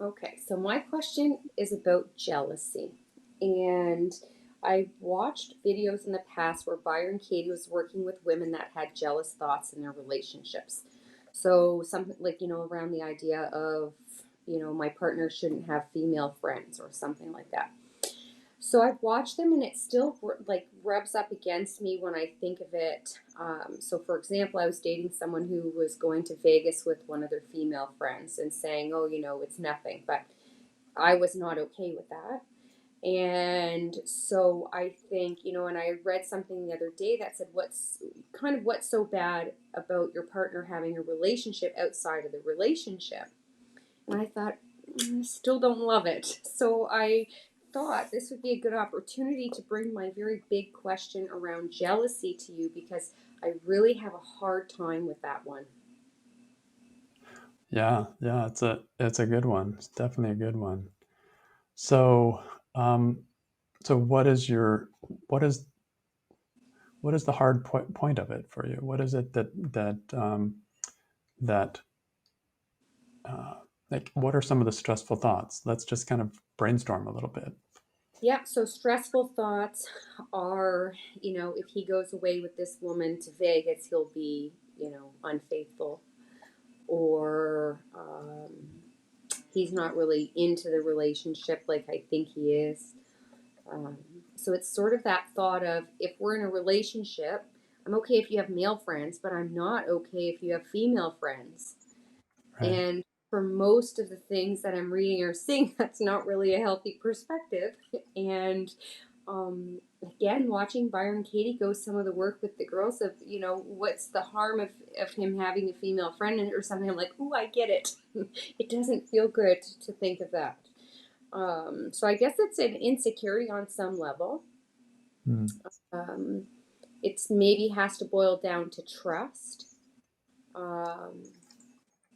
Okay, so my question is about jealousy. And I watched videos in the past where Byron Katie was working with women that had jealous thoughts in their relationships. So something like, around the idea of, my partner shouldn't have female friends or something like that. So I've watched them and it still like rubs up against me when I think of it. So for example, I was dating someone who was going to Vegas with one of their female friends and saying, "Oh, it's nothing." But I was not okay with that. And so I think, and I read something the other day that said what's so bad about your partner having a relationship outside of the relationship. And I thought, still don't love it. So I thought this would be a good opportunity to bring my very big question around jealousy to you because I really have a hard time with that one. Yeah, it's a good one. It's definitely a good one. So, um, so what is what is the hard point of it for you? What is it that like what are some of the stressful thoughts? Let's just kind of brainstorm a little bit. Yeah, so stressful thoughts are, if he goes away with this woman to Vegas, he'll be, unfaithful or he's not really into the relationship like I think he is. Um, so it's sort of that thought of if we're in a relationship, I'm okay if you have male friends, but I'm not okay if you have female friends. Right. And for most of the things that I'm reading or seeing, that's not really a healthy perspective. And again, watching Byron Katie go some of the work with the girls of, what's the harm of him having a female friend or something. I'm like, ooh, I get it. It doesn't feel good to think of that. So I guess it's an insecurity on some level. Hmm. Um, it's maybe has to boil down to trust. Um,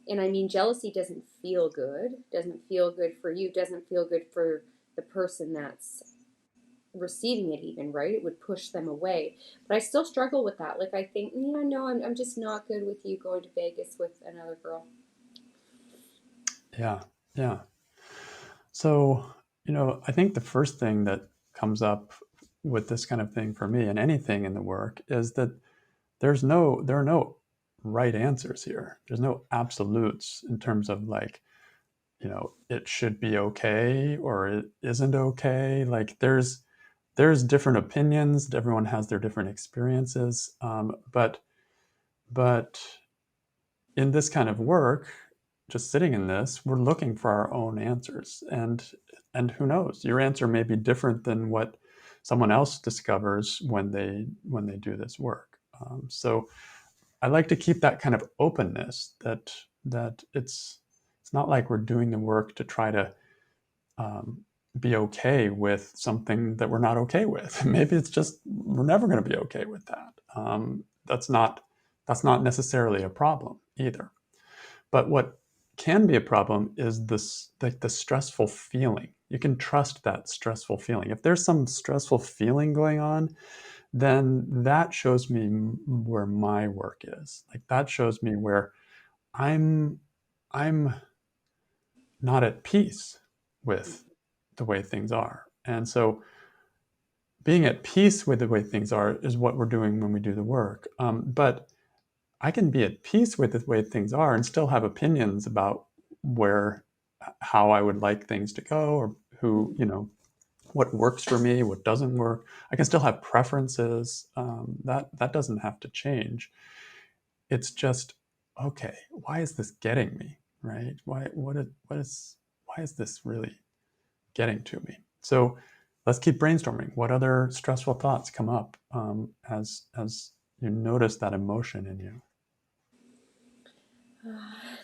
and I mean, jealousy doesn't feel good. Doesn't feel good for you. Doesn't feel good for the person that's receiving it. Even right, it would push them away. But I still struggle with that. Like I think, yeah, no, I'm just not good with you going to Vegas with another girl. Yeah. Yeah. So, I think the first thing that comes up with this kind of thing for me and anything in the work is that there are no right answers here. There's no absolutes in terms of like, it should be okay or it isn't okay. Like there's different opinions. Everyone has their different experiences. But in this kind of work, just sitting in this, we're looking for our own answers, and who knows, your answer may be different than what someone else discovers when they do this work. So I like to keep that kind of openness that it's not like we're doing the work to try to um, be okay with something that we're not okay with. Maybe it's just we're never going to be okay with that. That's not necessarily a problem either. But what can be a problem is this like the stressful feeling. You can trust that stressful feeling. If there's some stressful feeling going on, then that shows me where my work is. Like that shows me where I'm I'm not at peace with the way things are. And so being at peace with the way things are is what we're doing when we do the work. But I can be at peace with the way things are and still have opinions about where, how I would like things to go, or who, what works for me, what doesn't work. I can still have preferences. That doesn't have to change. It's just okay. Why is this getting me? Right? Why is this really getting to me? So let's keep brainstorming. What other stressful thoughts come up as you notice that emotion in you?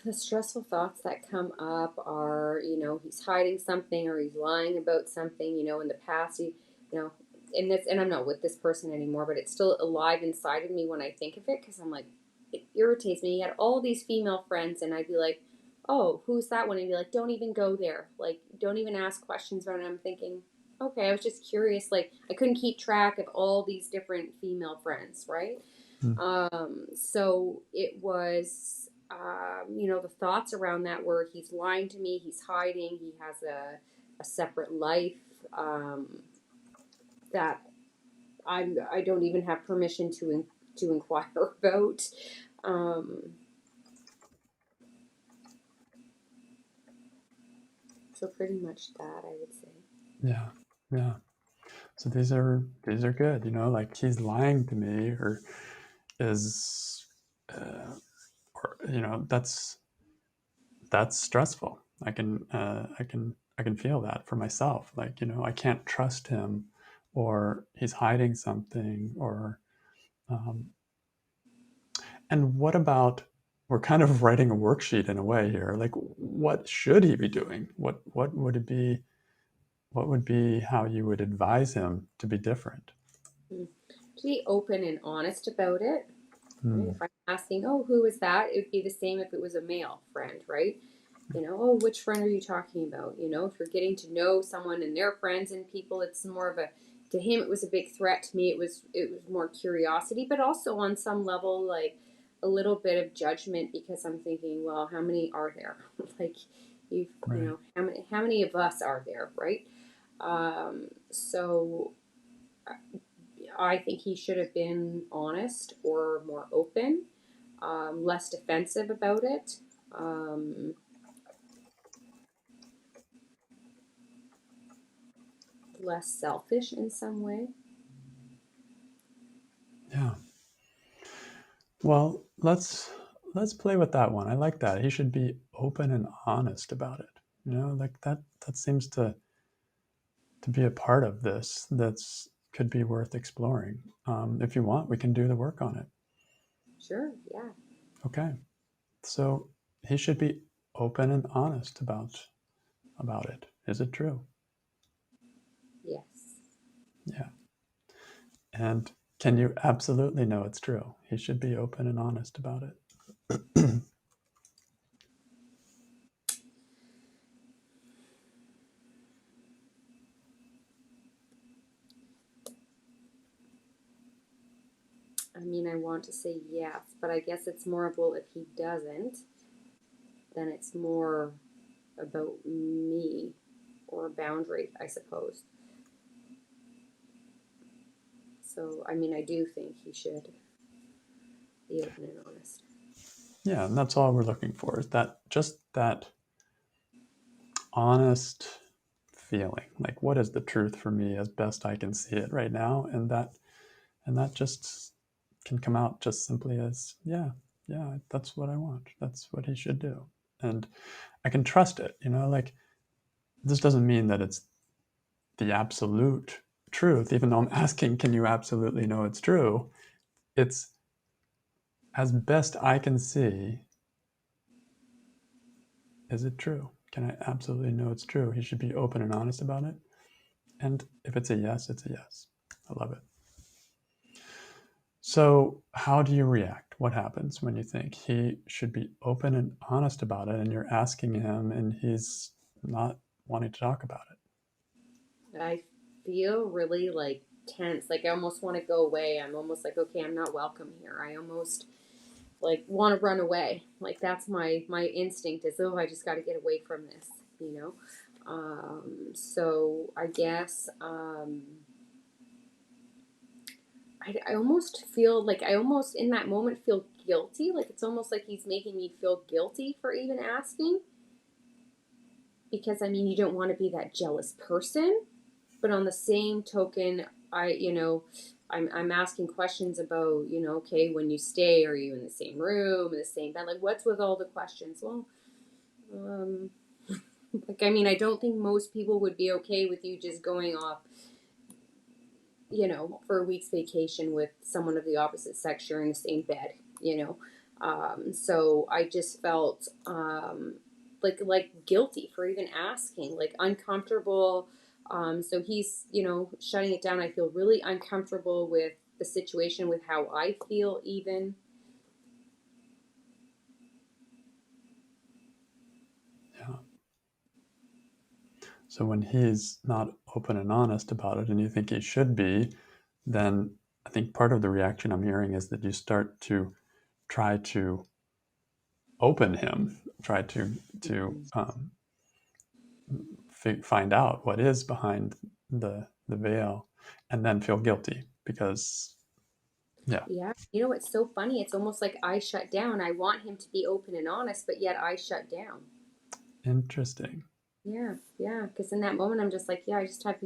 The stressful thoughts that come up are, he's hiding something or he's lying about something, in the past, you know, and I'm not with this person anymore, but it's still alive inside of me when I think of it because I'm like, it irritates me. He had all these female friends, and I'd be like, oh, who's that one? And he'd be like, don't even go there. Like, don't even ask questions around it. I'm thinking, okay, I was just curious. Like, I couldn't keep track of all these different female friends, right? Mm. So it was. the thoughts around that were he's lying to me, he's hiding, he has a separate life that I don't even have permission to inquire about. Um, so pretty much that I would say. Yeah. Yeah. So these are good, like he's lying to me, or is or that's stressful. I can feel that for myself. Like, I can't trust him, or he's hiding something, or um, and what about, we're kind of writing a worksheet in a way here. Like, what should he be doing? What would it be? What would be how you would advise him to be different? Mm. To be open and honest about it. Right? Hmm. If I'm asking, oh, who is that? It would be the same if it was a male friend, right? Oh, which friend are you talking about? If you're getting to know someone and their friends and people, it's more of a, to him it was a big threat. To me it was more curiosity, but also on some level like a little bit of judgment, because I'm thinking, well, how many are there? Like Right. how many of us are there, right? So I think he should have been honest or more open, less defensive about it. Um, Less selfish in some way. Yeah. Well, let's play with that one. I like that. He should be open and honest about it. Like that seems to be a part of this that's could be worth exploring. If you want, we can do the work on it. Sure, yeah, Okay. So he should be open and honest about it. Is it true? yes. Yeah. And can you absolutely know it's true? He should be open and honest about it. I mean, I want to say yes, but I guess it's more about if he doesn't, then it's more about me or a boundary, I suppose. So, I mean, I do think he should be open and honest. Yeah, and that's all we're looking for, is that, just that honest feeling. Like, what is the truth for me as best I can see it right now? And that just can come out just simply as, yeah, yeah, that's what I want. That's what he should do. And I can trust it, like, this doesn't mean that it's the absolute truth, even though I'm asking, can you absolutely know it's true? It's as best I can see, is it true? Can I absolutely know it's true? He should be open and honest about it. And if it's a yes, it's a yes. I love it. So, how do you react? What happens when you think he should be open and honest about it, and you're asking him and he's not wanting to talk about it? I feel really like tense. Like I almost want to go away. I'm almost like, okay, I'm not welcome here. I almost like want to run away. Like that's my instinct is, oh, I just got to get away from this, you know. So I guess I almost feel like I almost in that moment feel guilty. Like it's almost like he's making me feel guilty for even asking, because I mean you don't want to be that jealous person, but on the same token, I'm asking questions about, okay, when you stay, are you in the same room, in the same bed? Like, what's with all the questions? Well, um, like, I mean, I don't think most people would be okay with you just going off, for a week's vacation with someone of the opposite sex sharing the same bed, you know. So I just felt like guilty for even asking, like uncomfortable. So he's, shutting it down. I feel really uncomfortable with the situation, with how I feel, even. Yeah. So, when he's not open and honest about it and you think he should be, then I think part of the reaction I'm hearing is that you start to try to open him, try to find out what is behind the veil, and then feel guilty because yeah. Yeah. You know, it's so funny. It's almost like I shut down. I want him to be open and honest, but yet I shut down. Interesting. Yeah. Yeah. Because in that moment, I'm just like, yeah, I just have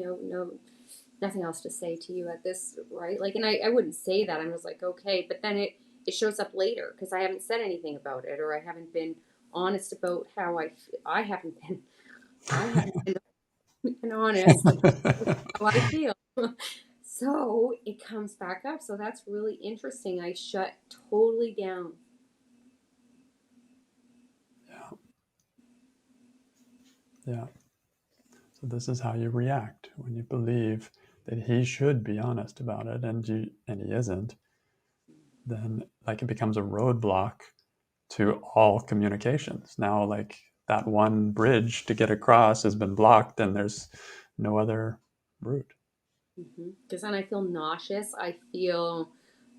nothing else to say to you at this, right? Like, and I wouldn't say that. I'm just like, okay. But then it shows up later because I haven't said anything about it, or I haven't been honest about how I haven't been honest about how I feel. So it comes back up. So that's really interesting. I shut totally down. Yeah. Yeah. So this is how you react when you believe that he should be honest about it and he isn't. Then like it becomes a roadblock to all communications. Now like that one bridge to get across has been blocked and there's no other route. Because then I feel nauseous. I feel,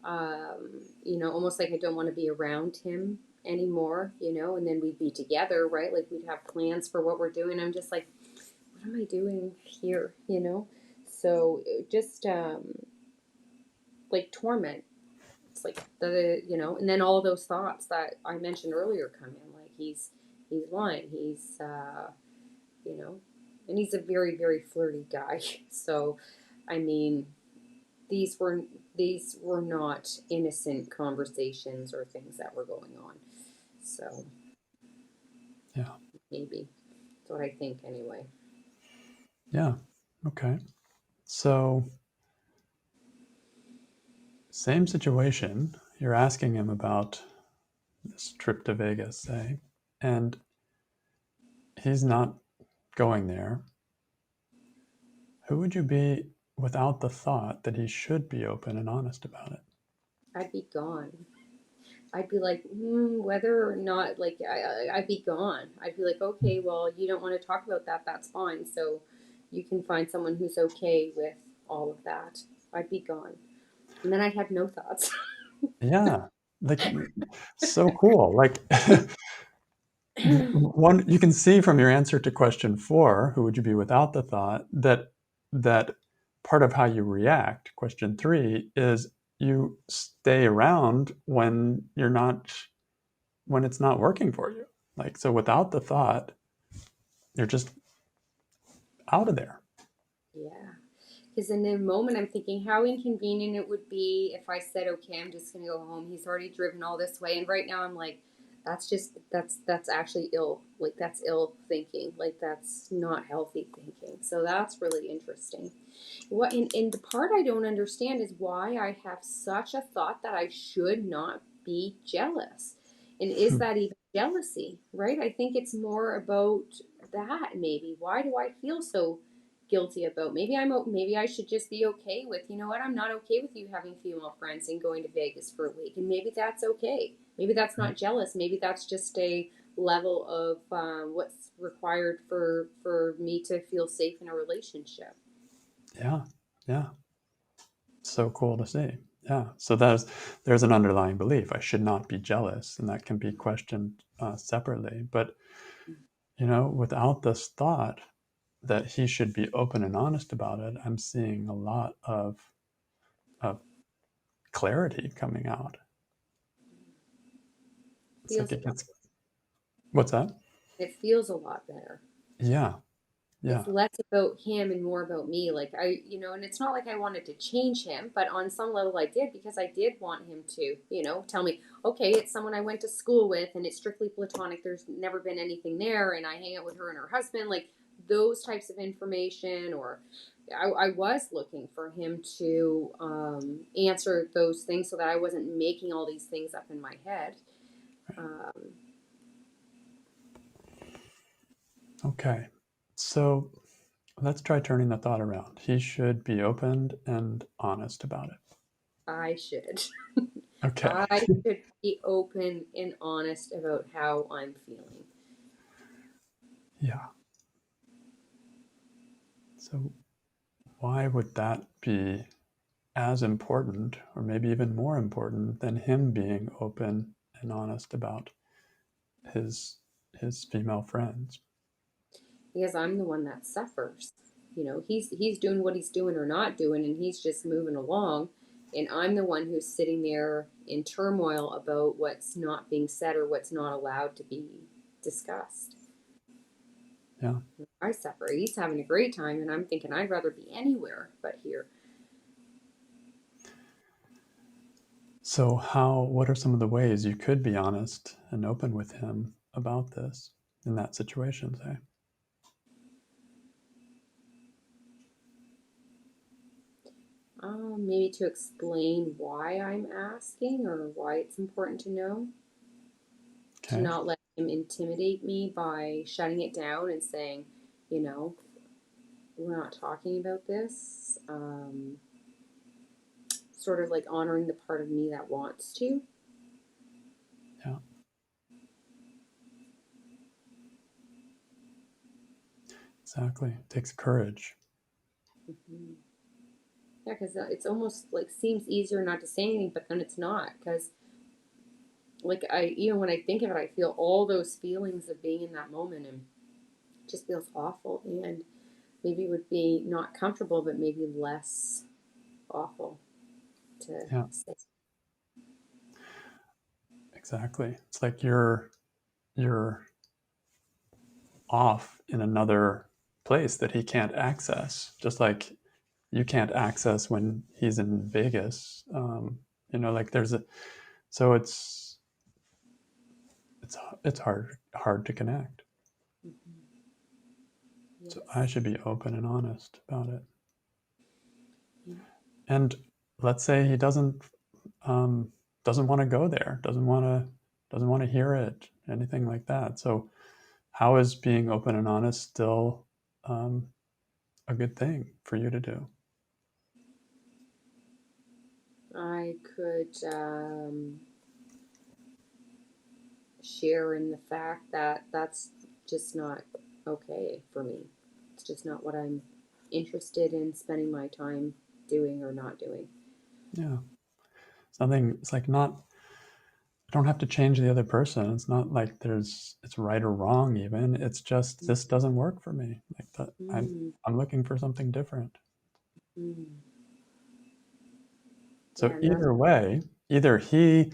almost like I don't want to be around him anymore, and then we'd be together, right? Like we'd have plans for what we're doing. I'm just like, what am I doing here? So just like torment. It's like and then all those thoughts that I mentioned earlier come in, like he's lying, you know, and he's a very, very flirty guy. So, I mean, these were these were not innocent conversations or things that were going on. So Yeah. maybe that's what I think anyway. Yeah. Okay. So same situation. You're asking him about this trip to Vegas, say, and he's not going there. Who would you be without the thought that he should be open and honest about it? I'd be gone. I'd be like, whether or not, like, I'd be gone. I'd be like, okay, well, you don't want to talk about that. That's fine. So you can find someone who's okay with all of that. I'd be gone. And then I'd have no thoughts. Yeah, like so cool. Like one, you can see from your answer to question 4, who would you be without the thought, that part of how you react, question 3, is you stay around when it's not working for you. Like so, without the thought, you're just out of there. Yeah. Because in the moment, I'm thinking how inconvenient it would be if I said, okay, I'm just going to go home. He's already driven all this way. And right now, I'm like, that's actually ill. Like, that's ill thinking. Like, that's not healthy thinking. So that's really interesting. And the part I don't understand is why I have such a thought that I should not be jealous. And is that even jealousy, right? I think it's more about that maybe. Why do I feel so guilty about? Maybe I should just be okay with, you know what? I'm not okay with you having female friends and going to Vegas for a week. And maybe that's okay. Maybe that's not jealous. Maybe that's just a level of what's required for me to feel safe in a relationship. Yeah, yeah. So cool to see. Yeah. So there's an underlying belief. I should not be jealous, and that can be questioned separately. But without this thought that he should be open and honest about it, I'm seeing a lot of clarity coming out. It's like Feels a it lot. gets. What's that? It feels a lot better. Yeah. Yeah. It's less about him and more about me. Like and it's not like I wanted to change him, but on some level I did because I did want him to, tell me, okay, it's someone I went to school with and it's strictly platonic. There's never been anything there, and I hang out with her and her husband. Like those types of information, or I was looking for him to answer those things so that I wasn't making all these things up in my head. Um, Okay. So let's try turning the thought around. He should be open and honest about it. I should. Okay. I should be open and honest about how I'm feeling. Yeah. So why would that be as important, or maybe even more important, than him being open and honest about his female friends. Because I'm the one that suffers. He's doing what he's doing or not doing, and he's just moving along, and I'm the one who's sitting there in turmoil about what's not being said or what's not allowed to be discussed. Yeah. I suffer. He's having a great time, and I'm thinking I'd rather be anywhere but here. So what are some of the ways you could be honest and open with him about this in that situation, say? Maybe to explain why I'm asking or why it's important to know. To Okay. not let him intimidate me by shutting it down and saying, you know, we're not talking about this. Sort of like honoring the part of me that wants to. Yeah. Exactly. It takes courage. Mm-hmm. Yeah, because it's almost like seems easier not to say anything, but then it's not. Because like when I think of it, I feel all those feelings of being in that moment, and it just feels awful. And maybe it would be not comfortable, but maybe less awful to Yeah. say. Exactly. It's like you're off in another place that he can't access, just like you can't access when he's in Vegas. Like there's a so it's it's hard to connect. Mm-hmm. So I Yes. should be open and honest about it. Yeah. And let's say he um, doesn't want to go there, doesn't want to hear it, anything like that. So how is being open and honest still um, a good thing for you to do? I could share in the fact that that's just not okay for me. It's just not what I'm interested in spending my time doing or not doing. Yeah, something. It's like not. I don't have to change the other person. It's not like it's right or wrong. Even it's just this doesn't work for me. Like that. Mm, I'm looking for something different. mm. Yeah, So and that's either way, either he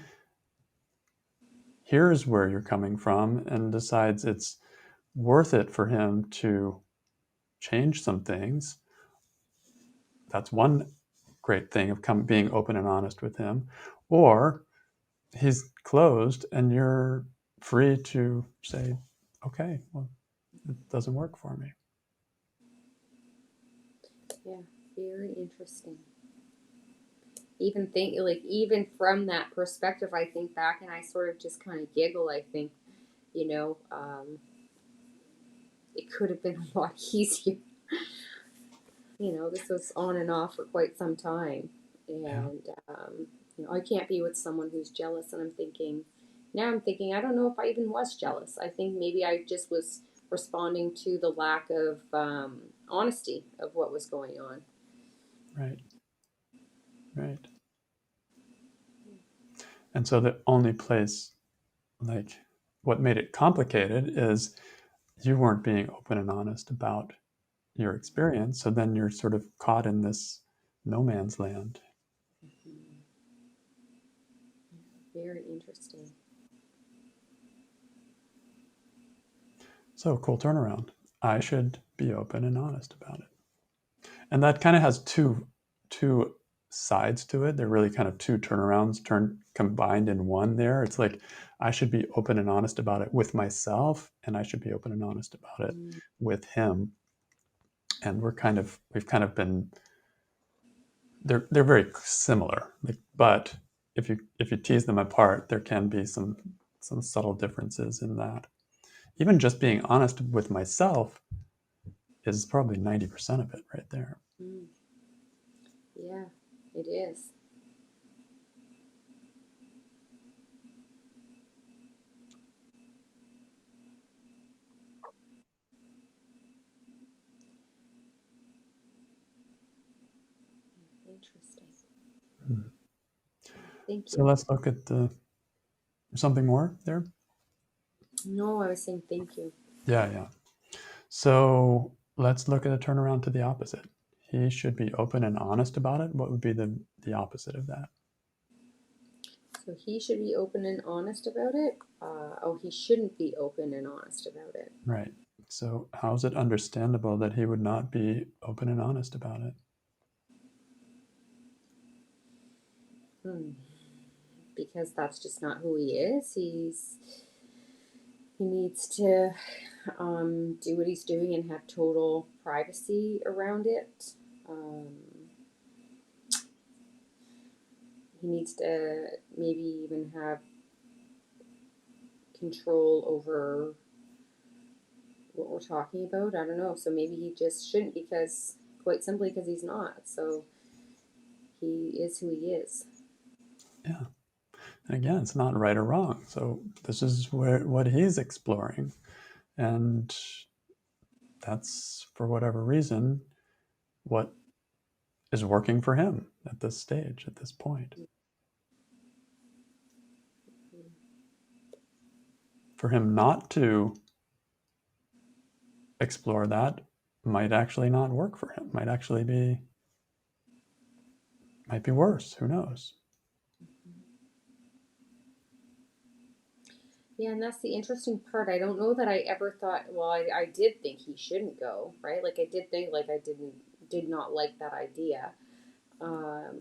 hears where you're coming from and decides it's worth it for him to change some things. That's one great thing of being open and honest with him. Or he's closed and you're free to say, okay, well, it doesn't work for me. yeah, very interesting. Even from that perspective, I think back and I sort of just kind of giggle. I think you know um, it could have been a lot easier. This was on and off for quite some time, Yeah. and I can't be with someone who's jealous. And I'm thinking, I don't know if I even was jealous. I think maybe I just was responding to the lack of honesty of what was going on. Right. Right. And so the only place, like, what made it complicated is you weren't being open and honest about your experience. So then you're sort of caught in this no man's land. Mhm. Very interesting. So cool turnaround. I should be open and honest about it. And that kind of has two sides to it. They're really kind of two turnarounds combined in one there. It's like I should be open and honest about it with myself, and I should be open and honest about it Mm, with him. And we've kind of been they're very similar. But if you tease them apart, there can be some subtle differences in that. Even just being honest with myself is probably 90% of it right there. mm. Yeah, it is. Interesting. Hmm. Thank So you. let's look at something more there. No, I was saying thank you. Yeah. So let's look at a turnaround to the opposite. He should be open and honest about it. What would be the opposite of that? So he should be open and honest about it. He shouldn't be open and honest about it. Right. So how is it understandable that he would not be open and honest about it? Hmm. Because that's just not who he is. He needs to do what he's doing and have total privacy around it. Um, he needs to maybe even have control over what we're talking about. I don't know. So maybe he just shouldn't because, quite simply, because he's not. So he is who he is. Yeah. And again, it's not right or wrong. So this is what he's exploring. And that's, for whatever reason, what is working for him at this stage, at this point. For him not to explore that might actually not work for him, might be worse. Who knows? Yeah, and that's the interesting part. I don't know that I ever thought. Well, I did think he shouldn't go, right? Like I did think, like I did not like that idea. Um,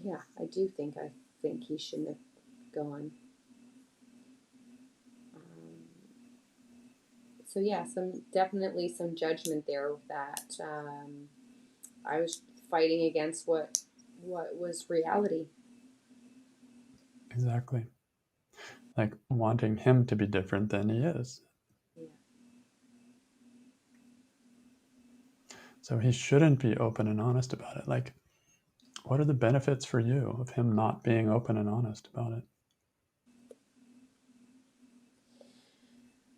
yeah, I think he shouldn't have gone. Um, so yeah, definitely some judgment there that I was fighting against what was reality. Exactly. Like wanting him to be different than he is. Yeah. So he shouldn't be open and honest about it. Like, what are the benefits for you of him not being open and honest about it?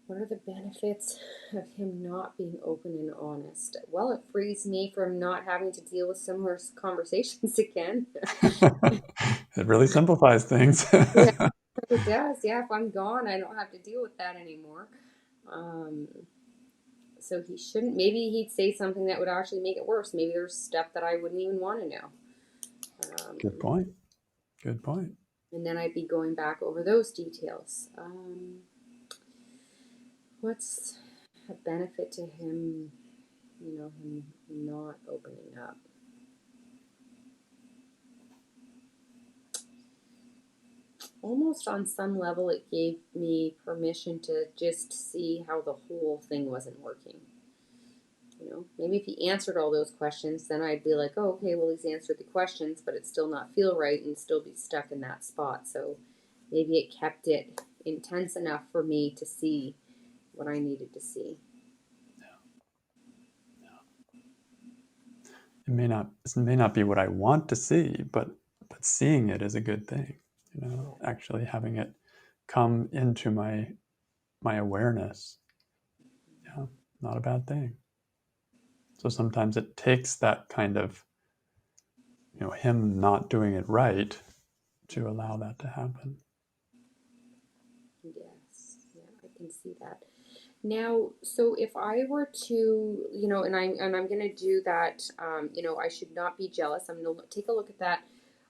What are the benefits of him not being open and honest? Well, it frees me from not having to deal with similar conversations again. It really simplifies things. Yeah, it does. Yeah, if I'm gone, I don't have to deal with that anymore. Um, so he shouldn't. Maybe he'd say something that would actually make it worse. Maybe there's stuff that I wouldn't even want to know. Good Um, point. Good point. and then I'd be going back over those details. What's a benefit to him? Him not opening up. Almost on some level, it gave me permission to just see how the whole thing wasn't working. Maybe if he answered all those questions, then I'd be like, oh, okay, well, he's answered the questions, but it still not feel right and still be stuck in that spot. So maybe it kept it intense enough for me to see what I needed to see. It may not be what I want to see, but seeing it is a good thing. Yeah. Actually having it come into my awareness, yeah, not a bad thing. So sometimes it takes that kind of, him not doing it right to allow that to happen. Yes. Yeah, I can see that. Now, so if I were to, and I'm gonna do that, I should not be jealous. I'm gonna take a look at that.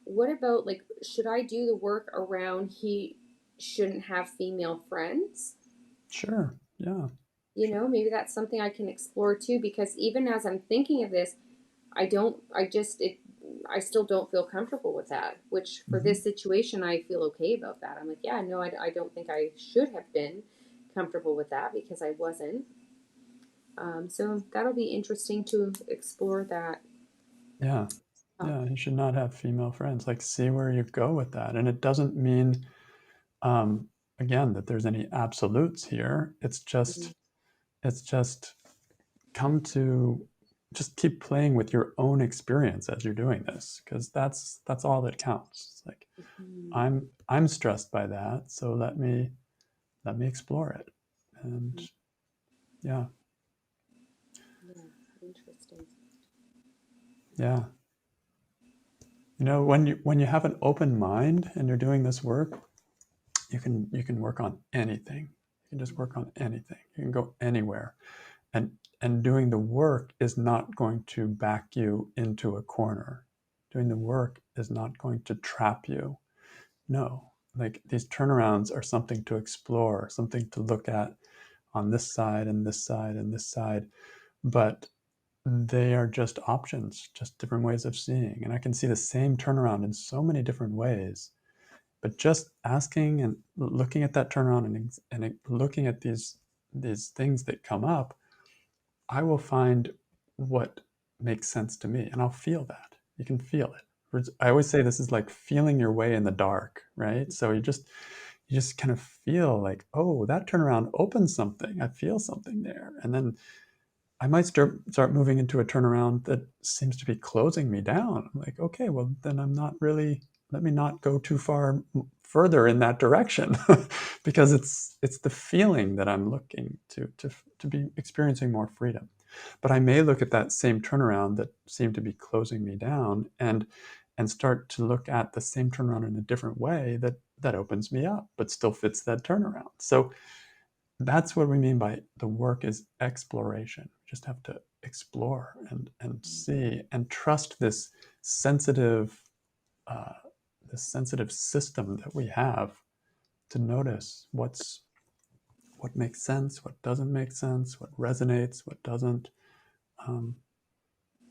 What about like, should I do the work around he shouldn't have female friends? Sure. Yeah. Sure. Maybe that's something I can explore too, because even as I'm thinking of this, I still don't feel comfortable with that, which for Mm-hmm. this situation, I feel okay about that. I'm like, yeah, no, I don't think I should have been comfortable with that because I wasn't. So that'll be interesting to explore that. Yeah. Oh, Yeah. You should not have female friends. Like, see where you go with that. And it doesn't mean, um, again, that there's any absolutes here. mhm, It's just come to just keep playing with your own experience as you're doing this, because that's all that counts. It's like mhm, I'm stressed by that, so let me explore it. And mhm. yeah, Yeah, interesting. yeah. When you have an open mind and you're doing this work, you can work on anything. You can just work on anything. You can go anywhere. And doing the work is not going to back you into a corner. Doing the work is not going to trap you. No. Like, these turnarounds are something to explore, something to look at on this side and this side and this side. But they are just options, just different ways of seeing. And I can see the same turnaround in so many different ways. But just asking and looking at that turnaround and looking at these things that come up, I will find what makes sense to me, and I'll feel that. You can feel it. I always say this is like feeling your way in the dark, right? So you just kind of feel like, oh, that turnaround opens something. I feel something there, and then I might start moving into a turnaround that seems to be closing me down. I'm like, okay, well then I'm not really. Let me not go too far further in that direction, because it's the feeling that I'm looking to be experiencing more freedom. But I may look at that same turnaround that seemed to be closing me down and start to look at the same turnaround in a different way that opens me up, but still fits that turnaround. So that's what we mean by the work is exploration. We just have to explore and see and trust sensitive uh, this sensitive system that we have to notice what makes sense, what doesn't make sense, what resonates, what doesn't. Um,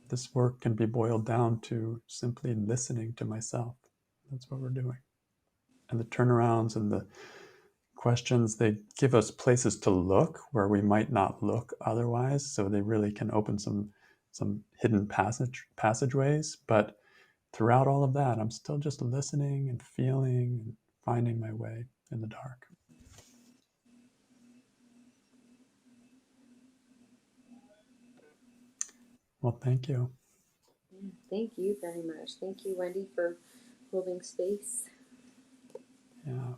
this work can be boiled down to simply listening to myself. That's what we're doing. And the turnarounds and the questions, they give us places to look where we might not look otherwise. So they really can open some hidden passageways. But throughout all of that, I'm still just listening and feeling and finding my way in the dark. Well, thank you. Yeah, thank you very much. Thank you, Wendy, for holding space. Yeah.